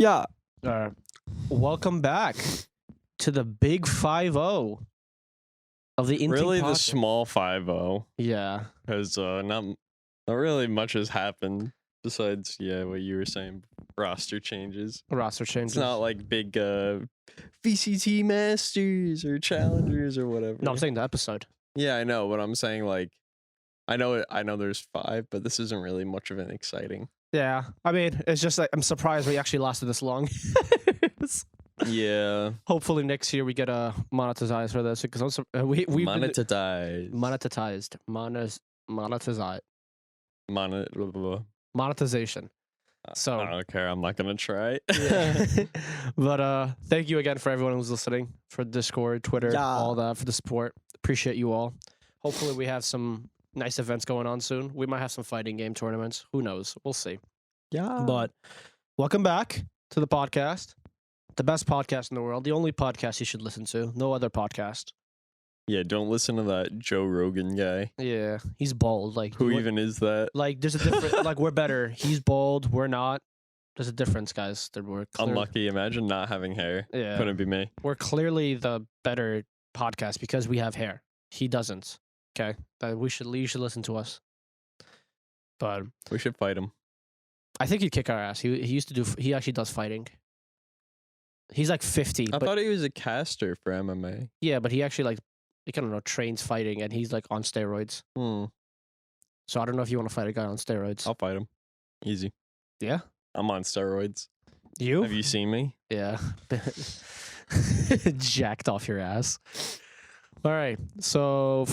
Yeah. Welcome back to the big 5-0 of the Inti Really, the podcast. small 5-0. Yeah. Because not really much has happened besides, what you were saying, roster changes. Roster changes. It's not like big VCT Masters or Challengers or whatever. No, I'm saying the episode. Yeah, I know, but I'm saying like, I know there's 5, but this isn't really much of an exciting. Yeah. I mean, it's just like, I'm surprised we actually lasted this long. Yeah. Hopefully next year we get monetized for this because we monetized. Monetization. So I don't care. I'm not gonna try. Yeah. But thank you again for everyone who's listening, for Discord, Twitter, all that, for the support. Appreciate you all. Hopefully we have some nice events going on soon. We might have some fighting game tournaments. Who knows? We'll see. Yeah. But welcome back to the podcast. The best podcast in the world. The only podcast you should listen to. No other podcast. Yeah, don't listen to that Joe Rogan guy. Yeah, he's bald. Like, who even is that? Like, there's a difference. Like, we're better. He's bald. We're not. There's a difference, guys. We're unlucky. Imagine not having hair. Yeah, couldn't be me. We're clearly the better podcast because we have hair. He doesn't. Okay, you should listen to us. But we should fight him. I think he'd kick our ass. He actually does fighting. He's like 50. I thought he was a caster for MMA. Yeah, but he actually I don't know, trains fighting, and he's like on steroids. So I don't know if you want to fight a guy on steroids. I'll fight him. Easy. Yeah? I'm on steroids. You? Have you seen me? Yeah. Jacked off your ass. All right. So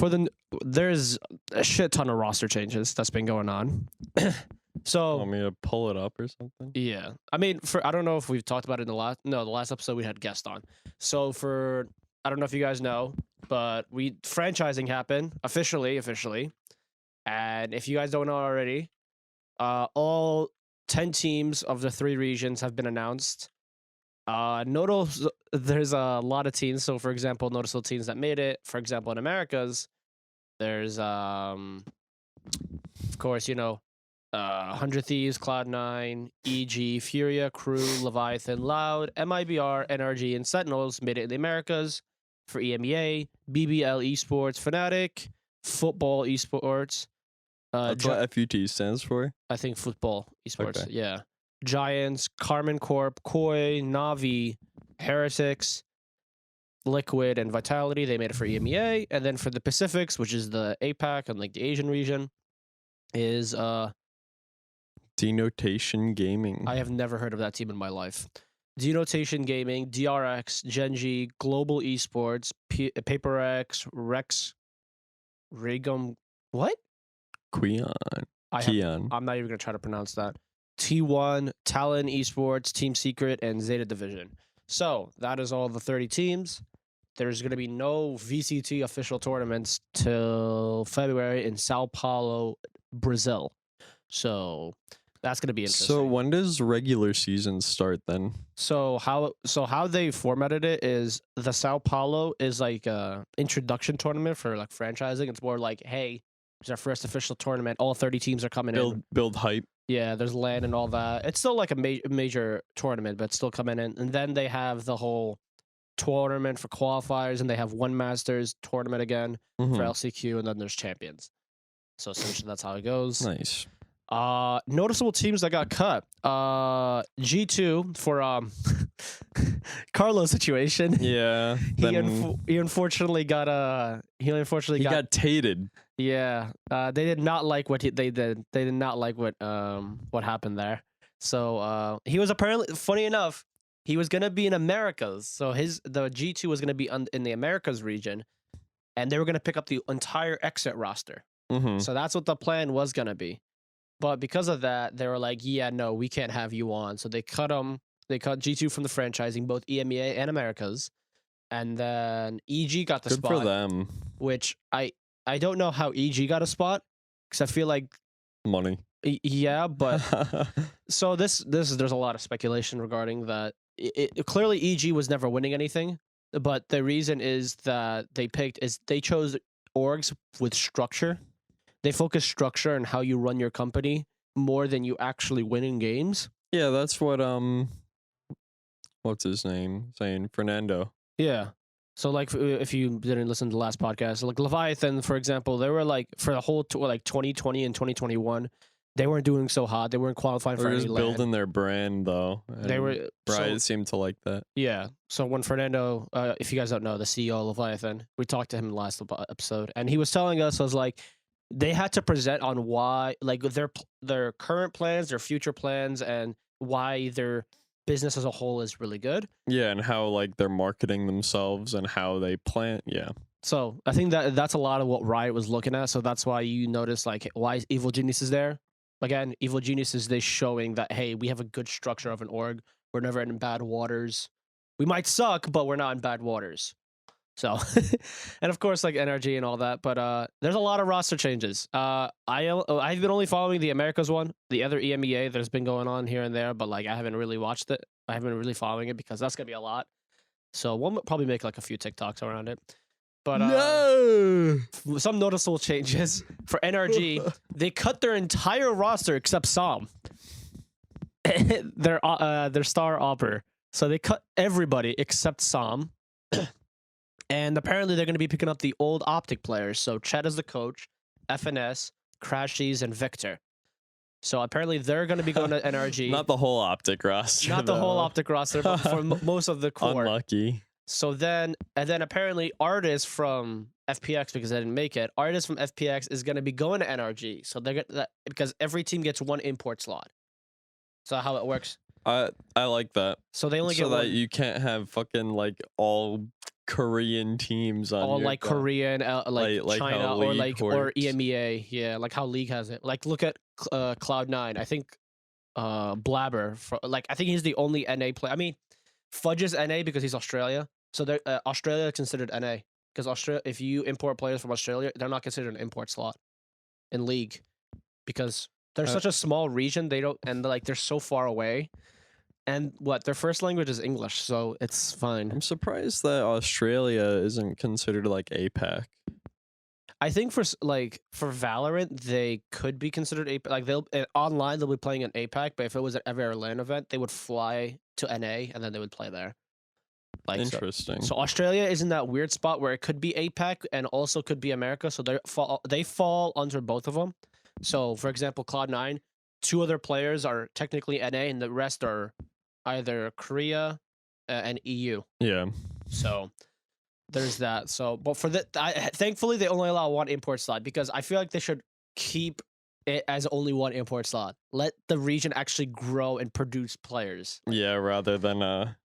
there's a shit ton of roster changes that's been going on. So want me to pull it up or something? Yeah. I mean, I don't know if we've talked about it in the last episode we had guest on. So I don't know if you guys know, but franchising happened officially. And if you guys don't know already, all 10 teams of the 3 regions have been announced. There's a lot of teams. So for example, noticeable teams that made it. For example, in Americas, there's of course, 100 Thieves, Cloud9, EG, Furia, Crew, Leviathan, Loud, MIBR, NRG, and Sentinels made it in the Americas. For EMEA, BBL Esports, Fnatic, Football Esports. That's what FUT stands for? I think Football Esports, okay. Yeah. Giants, Carmen Corp, Koi, Navi, Heretics, Liquid, and Vitality. They made it for EMEA. And then for the Pacifics, which is the APAC and the Asian region, is Denotation Gaming. I have never heard of that team in my life. Denotation Gaming, DRX, Genji, Global Esports, PaperX, Rex, Regum, what? Keon. I'm not even going to try to pronounce that. T1, Talon Esports, Team Secret, and Zeta Division. So, that is all the 30 teams. There's going to be no VCT official tournaments till February in Sao Paulo, Brazil. So, that's going to be interesting. So when does regular season start then? So how they formatted it is the Sao Paulo is like a introduction tournament for like franchising. It's more like, hey, it's our first official tournament. All 30 teams are coming in. Build hype. Yeah, there's land and all that. It's still like a major tournament, but it's still coming in. And then they have the whole tournament for qualifiers, and they have one Masters tournament again for LCQ, and then there's champions. So essentially that's how it goes. Nice. Noticeable teams that got cut. G2 for Carlo's situation. Yeah. He unfortunately got tated. Yeah. They did not like what they did. They did not like what happened there. So he was apparently, funny enough, he was gonna be in Americas. So the G2 was gonna be in the Americas region, and they were gonna pick up the entire exit roster. So that's what the plan was gonna be. But because of that, they were like, yeah, no, we can't have you on. So they cut him. They cut G2 from the franchising, both EMEA and Americas. And then EG got the spot. Good for them. Which I don't know how EG got a spot, because I feel like money. Yeah, but so there's a lot of speculation regarding that. Clearly EG was never winning anything, but the reason is that they chose orgs with structure. They focus structure on how you run your company more than you actually winning games. Yeah, that's what what's his name saying Fernando. Yeah. So like if you didn't listen to the last podcast, like Leviathan, for example, they were like for the whole like 2020 and 2021, they weren't doing so hot. They weren't qualifying for They're any just land. building their brand though. They were Riot seemed to like that. Yeah. So when Fernando, if you guys don't know, the CEO of Leviathan, we talked to him last episode, and he was telling us, was like, they had to present on why, like their current plans, their future plans, and why their business as a whole is really good. Yeah, and how like they're marketing themselves and how they plan. Yeah. So I think that's a lot of what Riot was looking at. So that's why you notice like why Evil Genius is there. Again, Evil Genius is they showing that, hey, we have a good structure of an org. We're never in bad waters. We might suck, but we're not in bad waters. So, and of course, like NRG and all that. But there's a lot of roster changes. I've been only following the Americas one. The other EMEA, there's been going on here and there, but like I haven't really watched it. I haven't been really following it because that's gonna be a lot. So we'll probably make like a few TikToks around it. But no! Some noticeable changes for NRG. They cut their entire roster except Sam. their star opper. So they cut everybody except Sam. And apparently they're going to be picking up the old Optic players. So Chet is the coach, FNS, Crashies, and Victor. So apparently they're going to be going to NRG. Not the whole Optic roster. Not the whole Optic roster, but for most of the core. Unlucky. So then apparently Artist from FPX, because they didn't make it, Artist from FPX is going to be going to NRG. So they're gonna, because every team gets one import slot. So how it works. I like that. So they only get so that one. You can't have fucking like all Korean teams on all your like Korean, like China or like or works. EMEA. Yeah, like how League has it. Like look at Cloud9. I think Blabber, I think he's the only NA player. I mean, Fudge is NA because he's Australia. So they're Australia is considered NA because Australia, if you import players from Australia, they're not considered an import slot in League because they're such a small region. They don't, and like they're so far away. And their first language is English, so it's fine. I'm surprised that Australia isn't considered like APAC. I think for Valorant, they could be considered APAC. Like online, they'll be playing in APAC, but if it was at every LAN event, they would fly to NA and then they would play there. Like interesting. So Australia is in that weird spot where it could be APAC and also could be America. So they fall under both of them. So for example, Cloud9, 2 other players are technically NA, and the rest are either Korea and EU. Yeah. So there's that. So, but for thankfully they only allow one import slot because I feel like they should keep it as only one import slot. Let the region actually grow and produce players. Yeah, rather than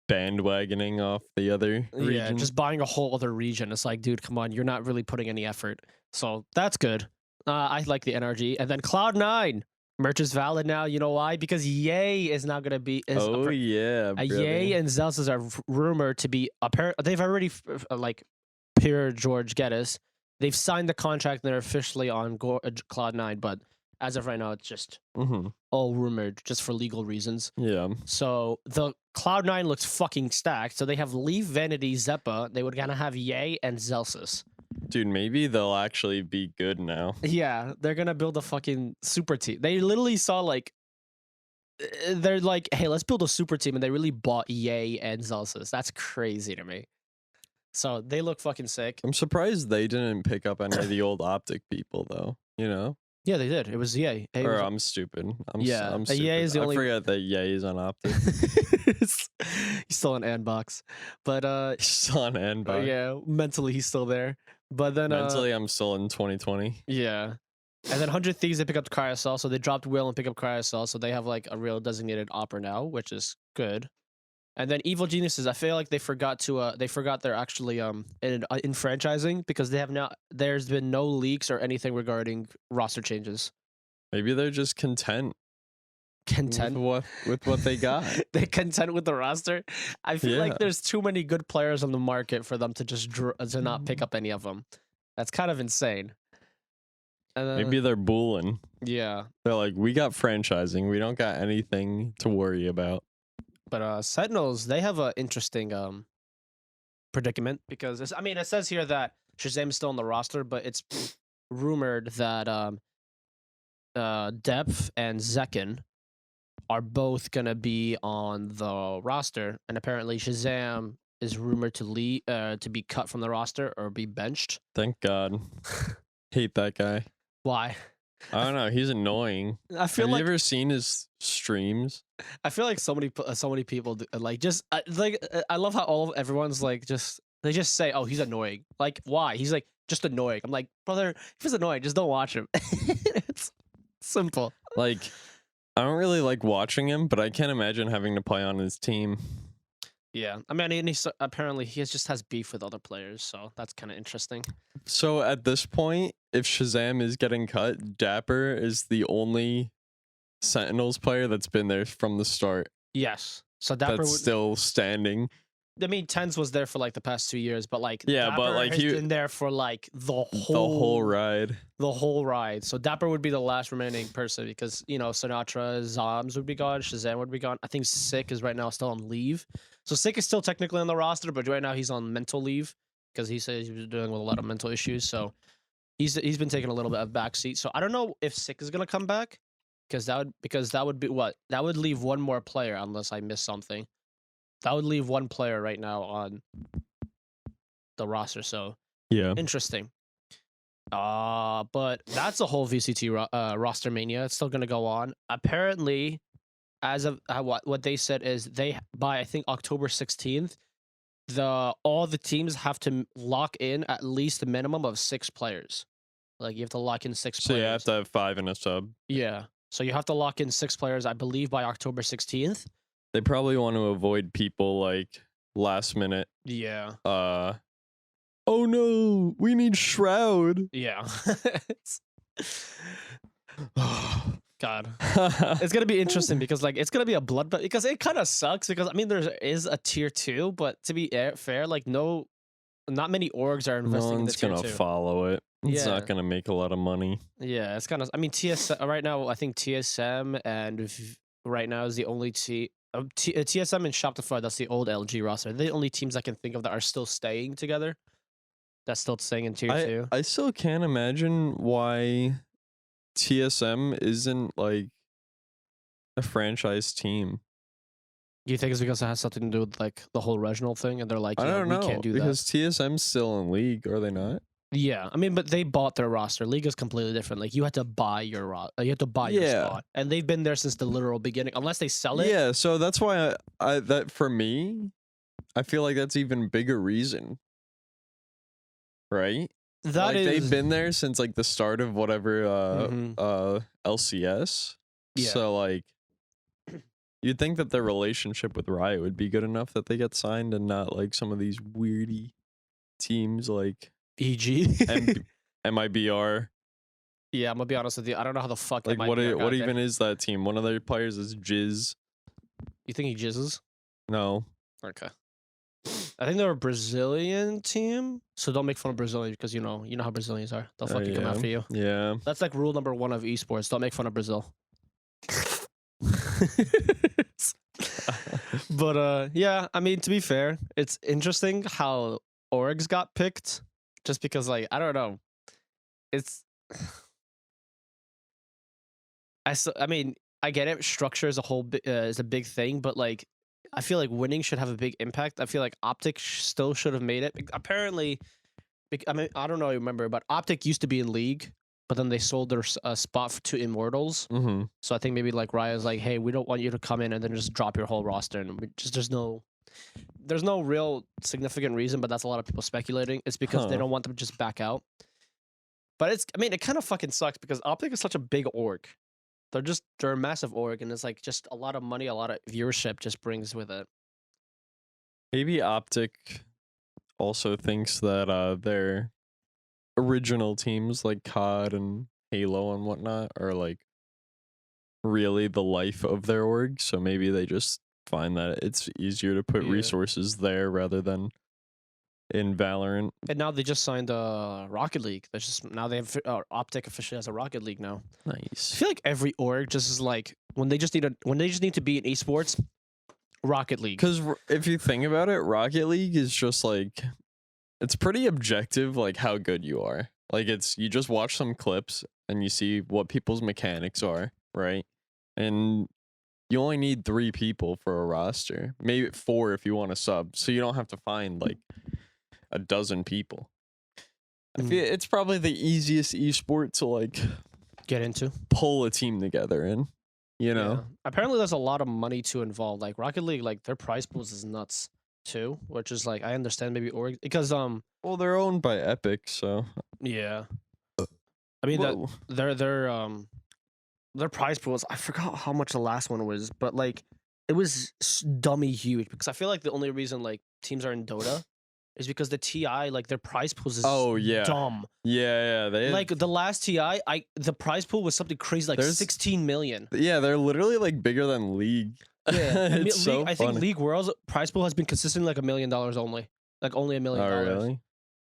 bandwagoning off the other region. Yeah, just buying a whole other region. It's like, dude, come on, you're not really putting any effort. So that's good. I like the NRG. And then Cloud9. Merch is valid now. You know why? Because Yay is now going to be... yeah, Yay and Zelsis are rumored to be... They've already, like, Pierre George Geddes, they've signed the contract and they're officially on Cloud9, but as of right now, it's just all rumored, just for legal reasons. Yeah. So the Cloud9 looks fucking stacked. So they have Leaf, Vanity, Zeppa. They would gonna have Yay and Zelsis. Dude, maybe they'll actually be good now. Yeah, they're gonna build a fucking super team. They literally saw like, they're like, hey, let's build a super team, and they really bought Yay and Zelsis. That's crazy to me. So they look fucking sick. I'm surprised they didn't pick up any of the old Optic people, though. You know? Yeah, they did. It was Yay. I'm stupid. I'm stupid. Yay is the only... I forgot that Yay is on Optic. He's still on Andbox, but he's still on Andbox. Yeah, mentally he's still there. But then mentally, I'm still in 2020. Yeah, and then 100 Thieves, they pick up Cryosol, so they dropped Will and pick up Cryosol, so they have like a real designated opera now, which is good. And then Evil Geniuses, I feel like they forgot they're actually in franchising because they have there's been no leaks or anything regarding roster changes. Maybe they're just content with what they got. They content with the roster. I feel like there's too many good players on the market for them to just to not pick up any of them. That's kind of insane. Maybe they're bulling. Yeah, they're like, we got franchising. We don't got anything to worry about. But Sentinels, they have an interesting predicament because it says here that Shazam is still on the roster, but it's rumored that Depth and Zekin are both gonna be on the roster, and apparently Shazam is rumored to leave, to be cut from the roster or be benched. Thank God. Hate that guy. Why? I don't know. He's annoying. I feel Have you like ever seen his streams? so many people like just I love how everyone's like they just say, oh, he's annoying. Like, why? He's like just annoying. I'm like, brother, if he's annoying, just don't watch him. It's simple. Like, I don't really like watching him, but I can't imagine having to play on his team. Yeah, I mean, and apparently he just has beef with other players, so that's kind of interesting. So at this point, if Shazam is getting cut, Dapper is the only Sentinels player that's been there from the start. Yes, so Dapper That's still standing. I mean, Tens was there for like the past 2 years, but like Yeah, Dapper but like has been there for like the whole ride. The whole ride. So Dapper would be the last remaining person because Sinatra, Zoms would be gone, Shazam would be gone. I think Sick is right now still on leave. So Sick is still technically on the roster, but right now he's on mental leave because he says he was dealing with a lot of mental issues. So he's been taking a little bit of backseat. So I don't know if Sick is gonna come back because that would be what that would leave one more player unless I miss something. That would leave one player right now on the roster. So yeah, interesting. But that's a whole VCT roster mania. It's still gonna go on. Apparently, as of what they said is by I think October 16th, all the teams have to lock in at least a minimum of 6 players. Like you have to lock in 6 so players. you have to have 5 in a sub. Yeah. So you have to lock in 6 players, I believe, by October 16th. They probably want to avoid people like last minute. Yeah. Oh no, we need Shroud. Yeah. God. It's gonna be interesting because like it's gonna be a bloodbath because it kind of sucks because I mean there is a tier 2, but to be fair, like not many orgs are investing in the tier 2. No one's gonna follow it. It's Yeah. not gonna make a lot of money. Yeah, it's kind of. I mean, right now I think TSM and right now is the only TSM and Shopify. That's the old LG roster. They're the only teams I can think of that are still staying together. That's still staying in tier 2. I still can't imagine why TSM isn't like a franchise team. Do you think it's because it has something to do with like the whole regional thing, and they're like, I don't know, we can't do because that? TSM's still in league, are they not? Yeah, I mean, but they bought their roster. League is completely different. Like you had to buy your you had to buy your spot, and they've been there since the literal beginning. Unless they sell it. Yeah, so that's why that for me, I feel like that's even bigger reason, right? That like is they've been there since like the start of whatever LCS. Yeah. So like you'd think that their relationship with Riot would be good enough that they get signed and not like some of these weirdy teams like EG MIBR. Yeah, I'm gonna be honest with you. I don't know how the fuck Like what MIBR got even there. is that team? One of their players is Jizz. You think he jizzes? No. Okay. I think they're a Brazilian team, so don't make fun of Brazilians because you know how Brazilians are. They'll fucking come after you. Yeah. That's like rule number 1 of esports. Don't make fun of Brazil. But yeah, I mean, to be fair, it's interesting how orgs got picked, just because like I don't know, it's. I mean, I get it. Structure as a whole is a big thing, but like, I feel like winning should have a big impact. I feel like Optic still should have made it. Apparently, I mean, I don't know. I remember, but Optic used to be in League, but then they sold their spot to Immortals. Mm-hmm. So I think maybe like Riot's like, hey, we don't want you to come in and then just drop your whole roster, and there's no real significant reason, but that's a lot of people speculating. It's because they don't want them to just back out. But I mean, it kind of fucking sucks because Optic is such a big org. They're a massive org, and it's like just a lot of money, a lot of viewership just brings with it. Maybe Optic also thinks that their original teams like COD and Halo and whatnot are like really the life of their org, so maybe they just find that it's easier to put resources there rather than in Valorant. And now they just signed Rocket League. Now they have Optic officially has a Rocket League now. Nice. I feel like every org just is like when they just need to be in esports, Rocket League. Because if you think about it, Rocket League is just like, it's pretty objective, like how good you are. Like you just watch some clips and you see what people's mechanics are, right? And you only need 3 people for a roster, maybe 4 if you want to sub, so you don't have to find like a dozen people. I feel it's probably the easiest esport to like Get into. pull a team together in, you know. Yeah. Apparently, there's a lot of money to involve. Like Rocket League, like their prize pools is nuts too. Which is like I understand maybe because Well, they're owned by Epic, so yeah. I mean Whoa. that their prize pools. I forgot how much the last one was, but like it was dummy huge. Because I feel like the only reason like teams are in Dota is because the TI like their prize pools is dumb. Yeah, they Like the last TI, the prize pool was something crazy like 16 million. Yeah, they're literally like bigger than League. Yeah, it's so I think League Worlds prize pool has been consistently like $1 million only, like only $1 million. Oh, really?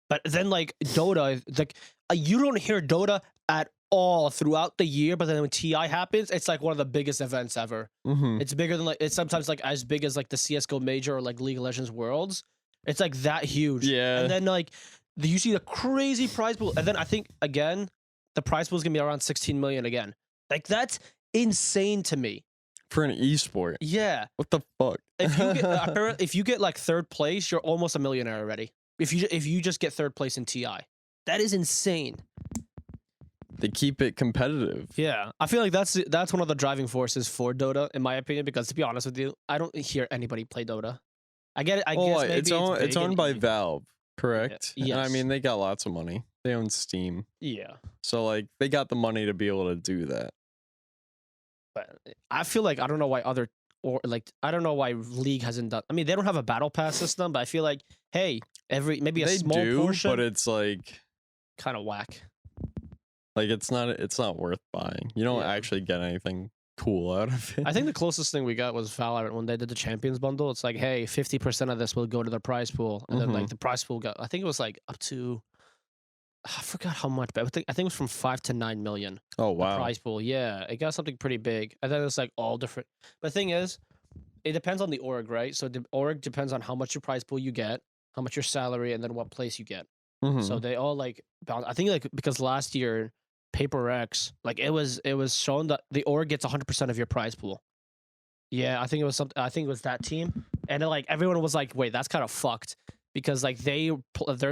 But then like Dota, like you don't hear Dota at all throughout the year, but then when TI happens, it's like one of the biggest events ever. Mm-hmm. It's bigger than like it's sometimes like as big as like the CS:GO Major or like League of Legends Worlds. It's like that huge. Yeah. And then like you see the crazy prize pool, and then I think again the prize pool is gonna be around 16 million again. Like that's insane to me. For an esport. Yeah. What the fuck? If you get like third place, you're almost a millionaire already. If you just get third place in TI, that is insane. They keep it competitive. Yeah, I feel like that's one of the driving forces for Dota, in my opinion. Because to be honest with you, I don't hear anybody play Dota. I get it. I guess maybe it's owned by Valve, correct? Yeah. Yes. And I mean, they got lots of money. They own Steam. Yeah. So like, they got the money to be able to do that. But I feel like I don't know why I don't know why League hasn't done. I mean, they don't have a battle pass system, but I feel like hey, maybe a small portion, but it's like kind of whack. Like it's not worth buying. You don't actually get anything cool out of it. I think the closest thing we got was Valorant when they did the Champions bundle. It's like, hey, 50% of this will go to the prize pool, and then like the prize pool got. I think it was like up to. I forgot how much, but I think it was from 5 to 9 million. Oh wow! The prize pool, yeah, it got something pretty big. And then it's like all different. But the thing is, it depends on the org, right? So the org depends on how much your prize pool you get, how much your salary, and then what place you get. So they all like bound. I think like because last year Paper X, like it was shown that the org gets 100% of your prize pool. Yeah, I think it was something. I think it was that team, and then, like everyone was like, "Wait, that's kind of fucked," because like they're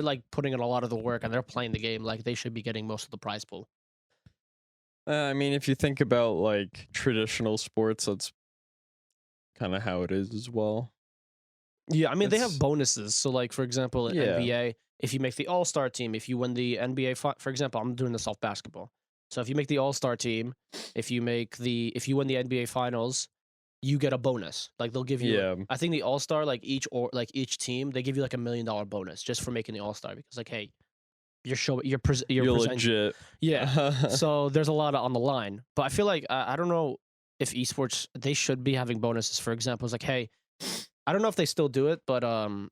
like putting in a lot of the work and they're playing the game. Like they should be getting most of the prize pool. I mean, if you think about like traditional sports, that's kind of how it is as well. Yeah, I mean they have bonuses. So like for example, in NBA, if you make the All-Star team, if you win the NBA, for example, I'm doing this off basketball. So if you make the All-Star team, if you win the NBA Finals, you get a bonus. Like they'll give you. I think the All-Star, like each team, they give you like $1 million bonus just for making the All-Star because like, hey, you're legit. Yeah. So there's a lot on the line. But I feel like I don't know if esports they should be having bonuses. For example, it's like, hey, I don't know if they still do it, but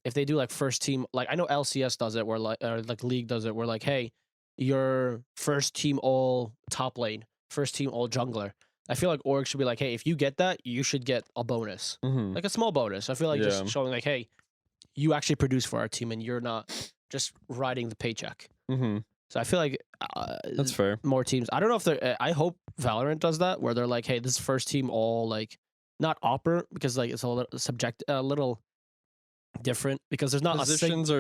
if they do like first team, like I know LCS does it, where like League does it, where like, hey, your first team all top lane, first team all jungler. I feel like org should be like, hey, if you get that, you should get a bonus, like a small bonus. I feel like just showing like, hey, you actually produce for our team, and you're not just riding the paycheck. So I feel like that's fair. More teams. I don't know if they're. I hope Valorant does that, where they're like, hey, this first team all like. Not opera because like it's a little different because there's not positions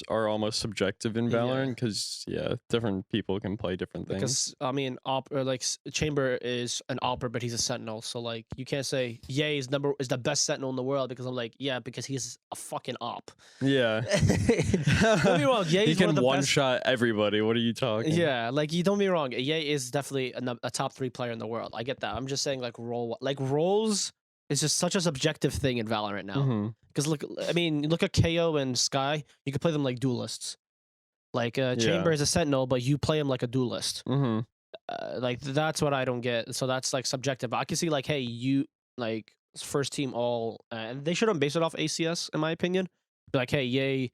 are almost subjective in Valorant because different people can play different things. Because I mean, Chamber is an opera, but he's a sentinel, so like you can't say Ye is the best sentinel in the world because I'm like because he's a fucking op. Yeah, don't be wrong. Ye he can one shot everybody. What are you talking? Yeah, like you don't be wrong. Ye is definitely a top 3 player in the world. I get that. I'm just saying like roles is just such a subjective thing in Valorant now. Because look at KO and Sky. You can play them like duelists. Like Chamber is a sentinel, but you play him like a duelist. Like that's what I don't get. So that's like subjective. But I can see like, hey, you like first team all, and they shouldn't base it off ACS in my opinion. Be like, hey, yay.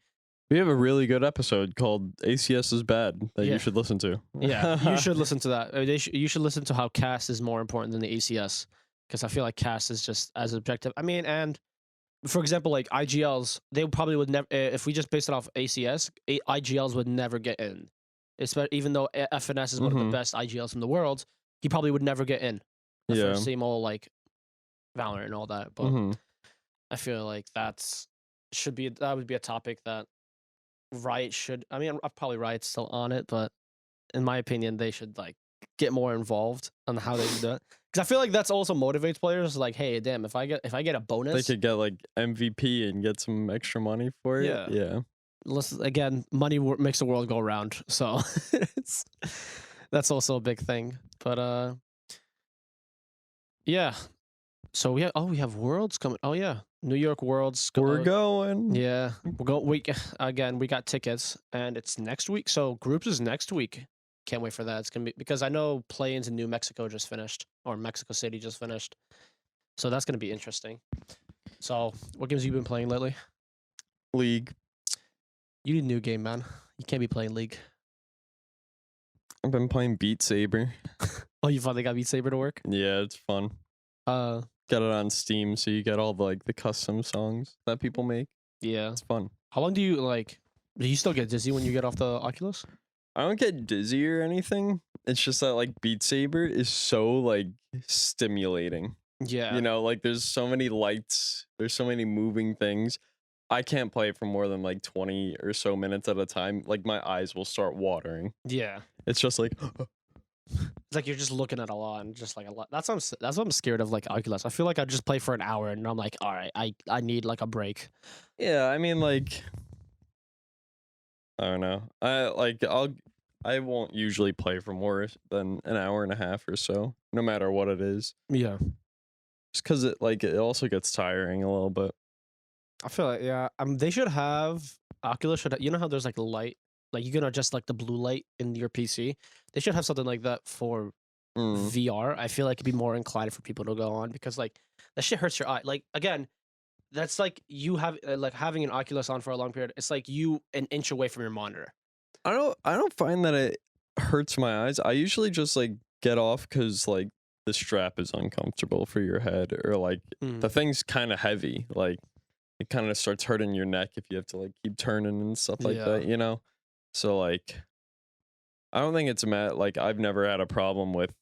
We have a really good episode called ACS is Bad that you should listen to. Yeah, you should listen to that. You should listen to how CAS is more important than the ACS. Because I feel like CAS is just as objective. I mean, and for example, like IGLs, they probably would never. If we just based it off ACS, IGLs would never get in. Even though FNS is one of the best IGLs in the world, he probably would never get in. The first team all like Valorant and all that. But Hmm. I feel like that would be a topic that Riot should. I mean, probably Riot's still on it, but in my opinion, they should like get more involved on how they do it. Because I feel like that's also motivates players. Like, hey, damn, if I get a They bonus, could get like MVP and get some extra money for it. yeah. Yeah. Again, money makes the world go round. So it's, that's also a big thing. But yeah. So we have Worlds coming. Oh yeah, New York Worlds. We're going. Yeah, we again we got tickets and it's next week. So groups is next week. Can't wait for that. It's gonna be because I know play-ins in New Mexico just finished or Mexico City just finished. So that's gonna be interesting. So what games have you been playing lately? League. You need a new game, man. You can't be playing League. I've been playing Beat Saber. Oh, you finally got Beat Saber to work? Yeah, it's fun. Got it on Steam, so you get all the custom songs that people make. Yeah. It's fun. How long do you like? Do you still get dizzy when you get off the Oculus? I don't get dizzy or anything. It's just that like Beat Saber is so like stimulating. Yeah. You know, like there's so many lights, there's so many moving things. I can't play for more than like 20 or so minutes at a time. Like my eyes will start watering. Yeah. It's just like It's like you're just looking at a lot and just like a lot. That's what I'm scared of. Like Oculus, I feel like I just play for an hour and I'm like, all right, I need like a break. yeah, I mean like I don't know. I won't usually play for more than an hour and a half or so, no matter what it is. Yeah, Just because it also gets tiring a little bit. I feel like they should have Oculus should you know how there's like light, like you can adjust like the blue light in your PC. They should have something like that for VR. I feel like it'd be more inclined for people to go on because like that shit hurts your eye. Like again, that's like you have like having an Oculus on for a long period. It's like you an inch away from your monitor. I don't find that it hurts my eyes. I usually just like get off because like the strap is uncomfortable for your head or like the thing's kind of heavy. Like it kind of starts hurting your neck if you have to like keep turning and stuff like that, you know? So like I don't think it's like I've never had a problem with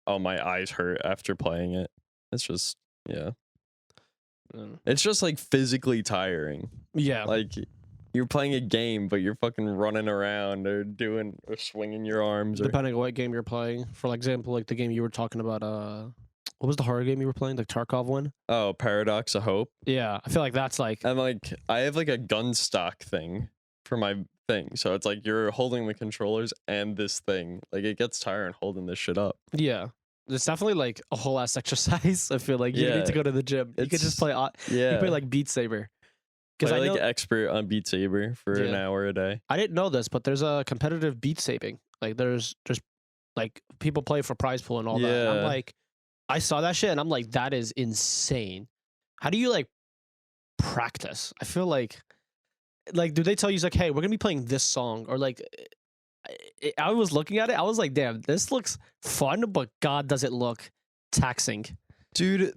oh my eyes hurt after playing it. It's just yeah. It's just like physically tiring. Yeah. Like you're playing a game, but you're fucking running around or swinging your arms. Depending on what game you're playing. For example, like the game you were talking about, what was the horror game you were playing? The Tarkov one? Oh, Paradox of Hope. Yeah, I feel like that's like. And like I have like a gun stock thing for my thing, so it's like you're holding the controllers and this thing. Like it gets tiring holding this shit up. Yeah. It's definitely like a whole ass exercise. I feel like you need to go to the gym. You could just play. You play like Beat Saber. Because I like expert on Beat Saber for an hour a day. I didn't know this, but there's a competitive beat sabing. Like there's like people play for prize pool and all that. And I'm like, I saw that shit and I'm like, that is insane. How do you like practice? I feel like do they tell you like, hey, we're gonna be playing this song or like? I was looking at it. I was like, damn, this looks fun, but God, does it look taxing, dude?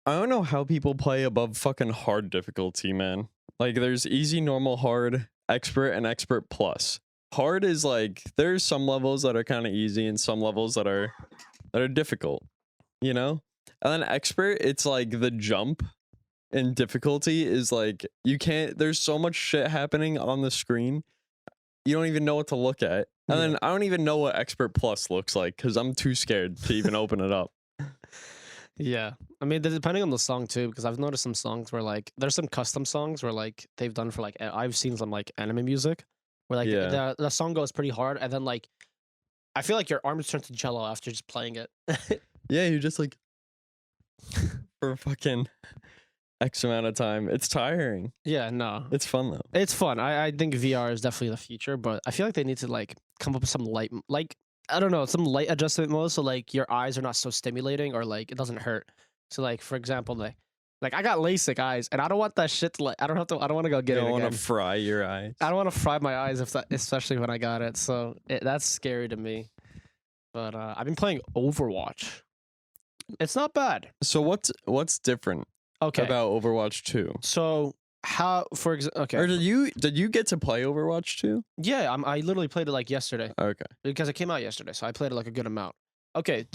I don't know how people play above fucking hard difficulty, man. Like there's easy, normal, hard, expert, and expert plus. Hard is like there's some levels that are kind of easy and some levels that are difficult, you know? And then expert, it's like the jump in difficulty is like you can't there's so much shit happening on the screen. You don't even know what to look at. And then I don't even know what expert plus looks like cuz I'm too scared to even open it up. Yeah, I mean, depending on the song too, because I've noticed some songs where like there's some custom songs where like they've done for like I've seen some like anime music where like the song goes pretty hard and then like I feel like your arms turn to jello after just playing it. Yeah, you're just like for fucking X amount of time. It's tiring. Yeah, no, it's fun though. It's fun. I think VR is definitely the future, but I feel like they need to like come up with some light I don't know, some light adjustment mode so like your eyes are not so stimulating or like it doesn't hurt. So like for example, like I got LASIK eyes and I don't want that shit to I don't want to go get it again. You don't want to fry your eyes. I don't want to fry my eyes especially when I got it. So that's scary to me. But I've been playing Overwatch. It's not bad. So what's different about Overwatch 2? So how okay. Or did you get to play Overwatch 2? Yeah, I literally played it like yesterday. Okay. Because it came out yesterday, so I played it like a good amount. Okay,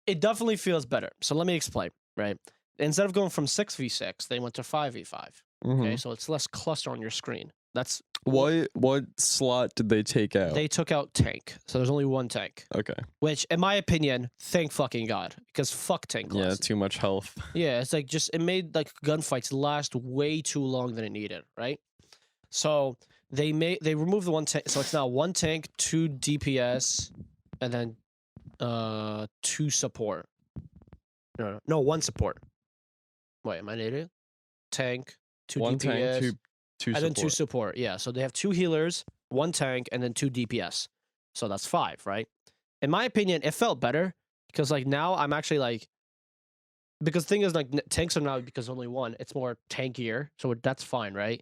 it definitely feels better. So let me explain, right? instead of going from 6v6, they went to 5v5. Mhm. Okay, so it's less cluster on your screen. That's What slot did they take out? they took out tank, so there's only one tank. Okay. Which, in my opinion, thank fucking god, because fuck tank Yeah, class. too much health. Yeah, it's like just it made like gunfights last way too long than it needed, right? So they removed the one tank, so it's now one tank, 2 DPS, and then 2 support. No, 1 support. Wait, am I an idiot? Tank, 2 One DPS, tank, two and then 2 support. support. Yeah, so they have 2 healers, 1 tank, and then 2 DPS. So that's 5, right? In my opinion, it felt better because like now I'm actually like, because the thing is like tanks are now because only one, it's more tankier, so that's fine, right?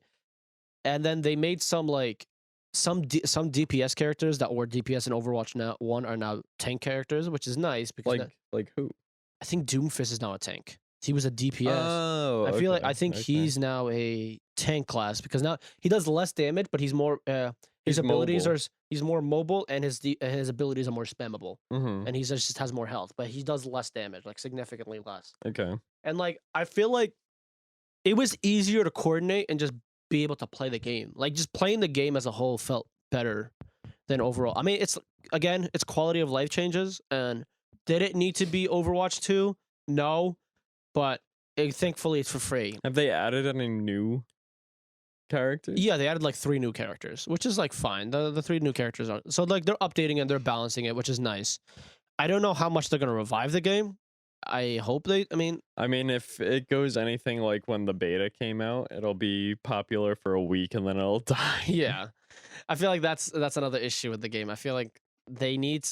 And then they made some like some DPS characters that were DPS in Overwatch now 1 are now tank characters, which is nice because Like who? I think Doomfist is now a tank. He was a DPS. Oh, I feel like okay, I think okay. he's now a tank class because now he does less damage, but he's more his He's abilities mobile. are he's more mobile and his abilities are more spammable, Mhm. and he just has more health, but he does less damage, like significantly less. Okay. And like I feel like it was easier to coordinate and just be able to play the game. Like just playing the game as a whole felt better than overall. I mean, it's again, it's quality of life changes, and did it need to be Overwatch 2? No, but thankfully it's for free. Have they added any new characters? Yeah, they added like 3 new characters, which is like fine. The 3 new characters are so like they're updating and they're balancing it, which is nice. I don't know how much they're gonna revive the game. I hope they. I mean, if it goes anything like when the beta came out, it'll be popular for a week and then it'll die. yeah, I feel like that's another issue with the game. I feel like they need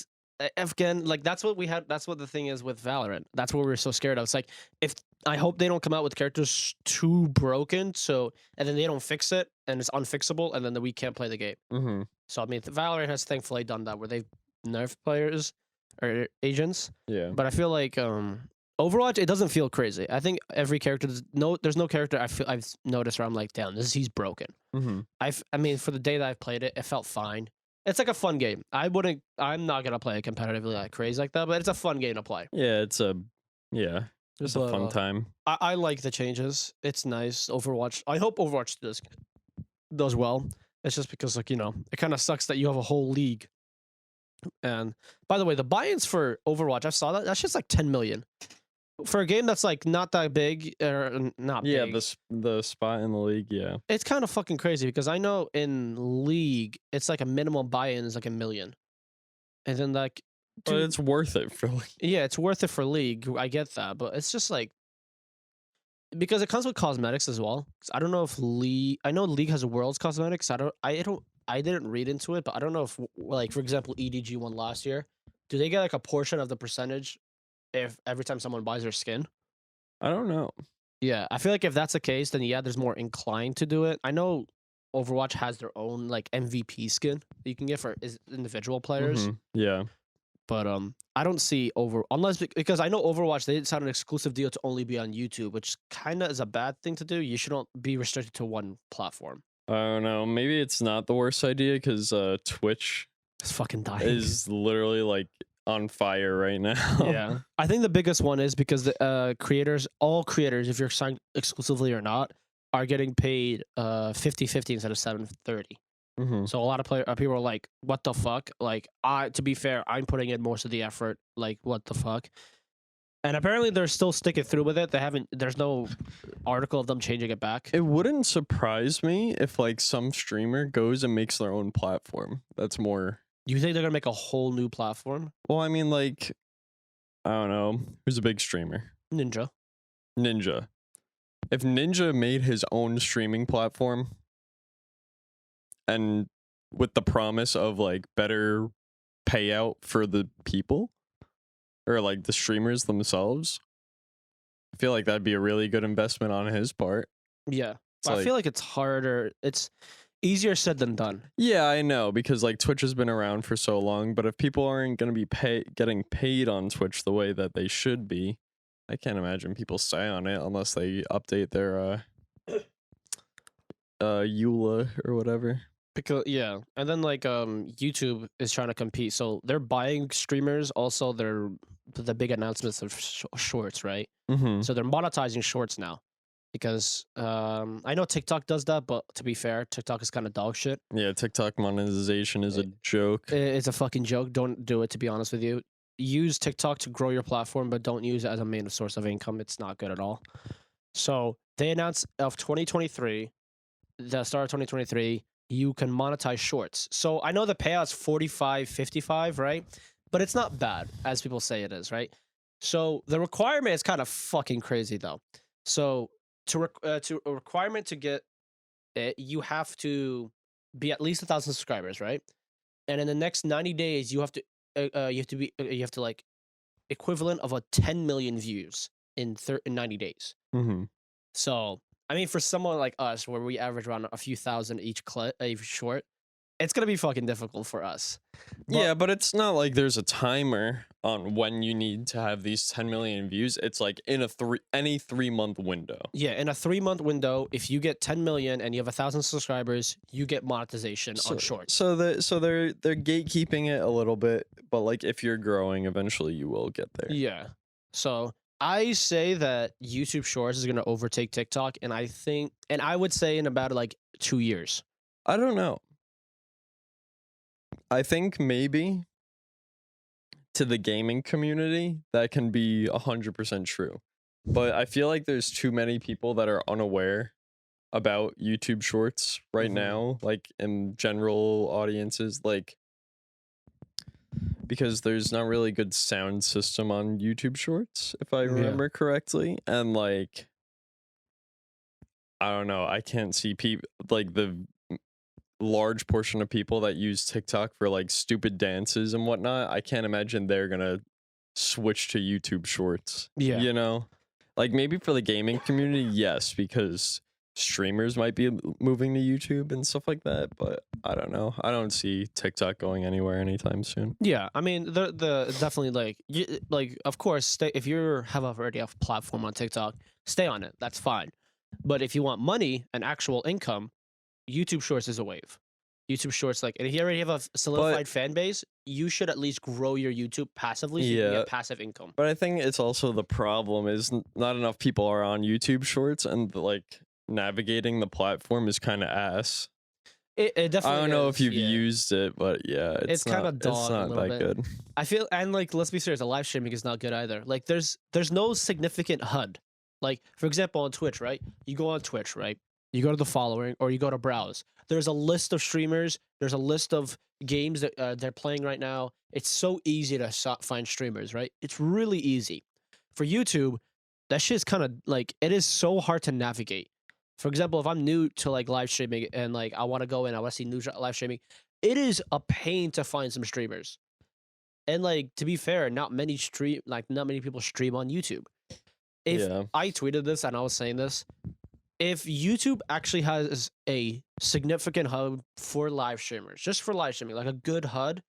again, like that's what we had. That's what the thing is with Valorant. That's what we were so scared of. It's like if I hope they don't come out with characters too broken, so and then they don't fix it and it's unfixable, and then we can't play the game. Mm-hmm. So I mean, Valorant has thankfully done that where they've nerfed players or agents. Yeah. But I feel like Overwatch, it doesn't feel crazy. I think every character there's no character I've noticed where I'm like, damn, he's broken. Mm-hmm. I mean, for the day that I've played it, it felt fine. It's like a fun game. I'm not gonna play it competitively like crazy like that, but it's a fun game to play. Yeah, it's a fun time. I like the changes. It's nice. Overwatch. I hope Overwatch does well. It's just because like, it kind of sucks that you have a whole league. And by the way, the buy-ins for Overwatch, I saw that. That's just like 10 million. For a game that's like not that big or not big. Yeah, the spot in the league, yeah. It's kind of fucking crazy because I know in League it's like a minimum buy-in is like 1 million. And then like But it's worth it for league. yeah, it's worth it for League. I get that, but it's just like because it comes with cosmetics as well. I don't know if I know League has Worlds cosmetics. I didn't read into it, but I don't know if like for example EDG won last year. Do they get like a portion of the percentage if every time someone buys their skin? I don't know. Yeah, I feel like if that's the case, then yeah, there's more inclined to do it. I know Overwatch has their own like MVP skin that you can get for individual players. Mhm. Yeah. But I don't see unless because I know Overwatch they signed an exclusive deal to only be on YouTube, which kind of is a bad thing to do. You shouldn't be restricted to one platform. I don't know. Maybe it's not the worst idea because Twitch It's fucking dying. is literally like on fire right now. Yeah, I think the biggest one is because the all creators, if you're signed exclusively or not, are getting paid 50-50 instead of 7-30. Mm-hmm. So a lot of people are like, "What the fuck?" Like, to be fair, I'm putting in most of the effort. Like, what the fuck? And apparently, they're still sticking through with it. There's no article of them changing it back. It wouldn't surprise me if like some streamer goes and makes their own platform. That's more. You think they're gonna make a whole new platform? Well, I mean, like, I don't know. Who's a big streamer? Ninja. Ninja. If Ninja made his own streaming platform and with the promise of like better payout for the people or like the streamers themselves, I feel like that'd be a really good investment on his part. Yeah, It's I like- feel like it's harder. It's easier said than done. Yeah, I know, because like Twitch has been around for so long, but if people aren't going to be getting paid on Twitch the way that they should be, I can't imagine people stay on it unless they update their EULA or whatever. Because yeah, and then like YouTube is trying to compete, so they're buying streamers. Also, they're the big announcements of shorts, right? Mm-hmm. So they're monetizing shorts now, because I know TikTok does that, but to be fair, TikTok is kind of dog shit. Yeah, TikTok monetization is a joke. It's a fucking joke. Don't do it. To be honest with you, use TikTok to grow your platform, but don't use it as a main source of income. It's not good at all. So they announced of 2023, the start of 2023, you can monetize shorts. So I know the payout's 45-55, right? But it's not bad as people say it is, right? So the requirement is kind of fucking crazy though. So to a requirement to get it, you have to be at least 1,000 subscribers, right? And in the next 90 days, you have to like equivalent of a 10 million views in 90 days. Mm-hmm. So, I mean, for someone like us, where we average around a few thousand each short, it's gonna be fucking difficult for us. Yeah, but it's not like there's a timer on when you need to have these 10 million views. It's like in any 3-month window. Yeah, in a 3-month window, if you get 10 million and you have 1,000 subscribers, you get monetization on shorts. So they're gatekeeping it a little bit, but like if you're growing, eventually you will get there. Yeah. So I say that YouTube Shorts is gonna overtake TikTok, and I would say in about like 2 years. I don't know. I think maybe to the gaming community that can be 100% true, but I feel like there's too many people that are unaware about YouTube Shorts right now, like in general audiences, like because there's not really good sound system on YouTube Shorts, if I remember correctly, and like I don't know, I can't see people like the large portion of people that use TikTok for like stupid dances and whatnot. I can't imagine they're gonna switch to YouTube Shorts. Yeah. You know, like maybe for the gaming community, yes, because streamers might be moving to YouTube and stuff like that. But I don't know. I don't see TikTok going anywhere anytime soon. Yeah, I mean, the definitely like of course, if you have already a platform on TikTok, stay on it. That's fine. But if you want money and actual income, YouTube Shorts is a wave. YouTube Shorts, like, and if you already have a solidified fan base, you should at least grow your YouTube passively so you can get passive income. But I think it's also the problem is not enough people are on YouTube Shorts, and like navigating the platform is kind of ass. It definitely. I don't know if you've used it, but yeah, it's kind of dog. It's not that good. I feel, and like, let's be serious, the live streaming is not good either. Like, there's no significant HUD. Like, for example, on Twitch, right? You go on Twitch, right? You go to the following, or you go to browse. There's a list of streamers. There's a list of games that they're playing right now. It's so easy to find streamers, right? It's really easy. For YouTube, that shit's kind of like, it is so hard to navigate. For example, if I'm new to like live streaming and like I want to go in, I want to see new live streaming, it is a pain to find some streamers. And like, to be fair, not many people stream on YouTube. If I tweeted this and I was saying this, if YouTube actually has a significant hub for live streamers, just for live streaming, like a good HUD,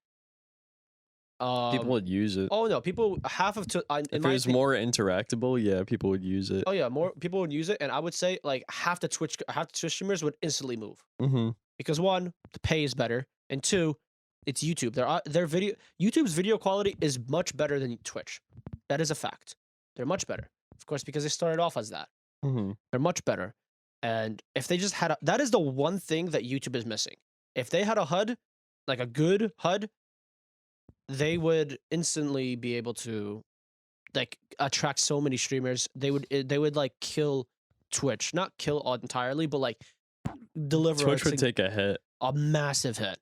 people would use it. Oh no, people if it was more interactable, yeah, people would use it. Oh yeah, more people would use it, and I would say like half the Twitch streamers would instantly move. Because one, the pay is better, and two, it's YouTube. YouTube's video quality is much better than Twitch. That is a fact. They're much better, of course, because they started off as that. They're much better. And if they just had that is the one thing that YouTube is missing. If they had a HUD, like a good HUD, they would instantly be able to like attract so many streamers. They would like kill Twitch. Not kill entirely, but like deliver Twitch would take a hit. A massive hit.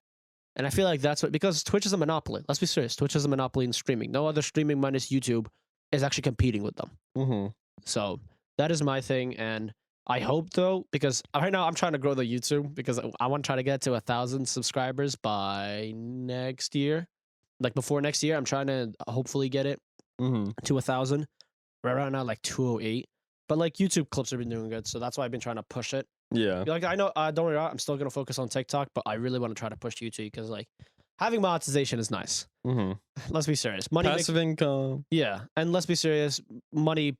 And I feel like that's because Twitch is a monopoly. Let's be serious. Twitch is a monopoly in streaming. No other streaming minus YouTube is actually competing with them. So that is my thing, and I hope though, because right now I'm trying to grow the YouTube because I want to try to get to 1,000 subscribers by next year. Like before next year, I'm trying to hopefully get it to 1,000. Right now, like 208. But like YouTube clips have been doing good, so that's why I've been trying to push it. Yeah. Like I know, don't worry, I'm still gonna focus on TikTok, but I really want to try to push YouTube because like having monetization is nice. Let's be serious. Passive income. Yeah, and let's be serious. Money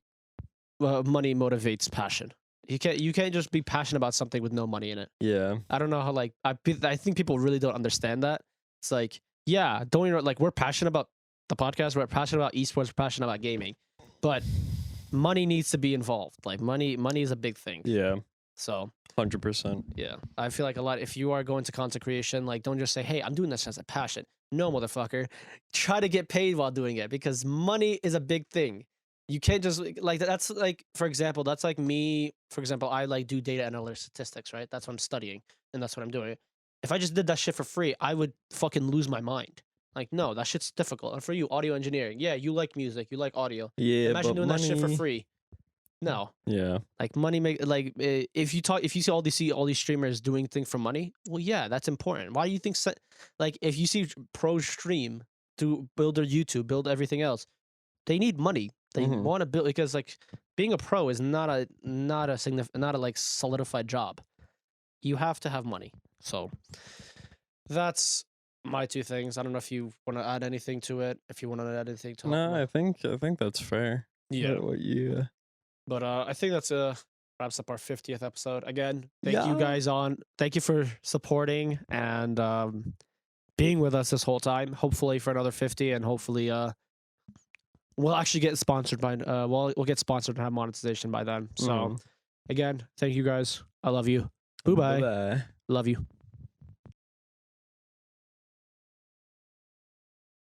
motivates passion. You can't just be passionate about something with no money in it. Yeah. I don't know how like I think people really don't understand that. It's like, yeah, don't even like we're passionate about the podcast, we're passionate about esports, we're passionate about gaming, but money needs to be involved. Like money is a big thing. Yeah. So 100%. yeah, I feel like a lot. If you are going to content creation, like don't just say, "Hey, I'm doing this as a passion." No, motherfucker, try to get paid while doing it because money is a big thing. You can't just like that's like for example, that's like me. For example, I like do data analytics statistics, right? That's what I'm studying and that's what I'm doing. If I just did that shit for free, I would fucking lose my mind. Like, no, that shit's difficult. And for you, audio engineering, yeah, you like music, you like audio. Yeah, Imagine but doing that shit for money. free. No, Yeah. like money make like if you see all these streamers doing things for money, well, yeah, that's important. Why do you think like if you see pros stream to build their YouTube, build everything else, they need money. They Mhm. want to build because like being a pro is not a like solidified job. You have to have money. So that's my two things. I don't know if you want to add anything to it. If you want to add anything to No, I think that's fair. yeah. What you But I think that's wraps up our 50th episode. Again, thank you Yeah. guys thank you for supporting and being with us this whole time. Hopefully for another 50 and hopefully we'll actually get sponsored by we'll get sponsored and have monetization by then. So again, thank you guys. I love you. Bye bye. Bye-bye. Love you.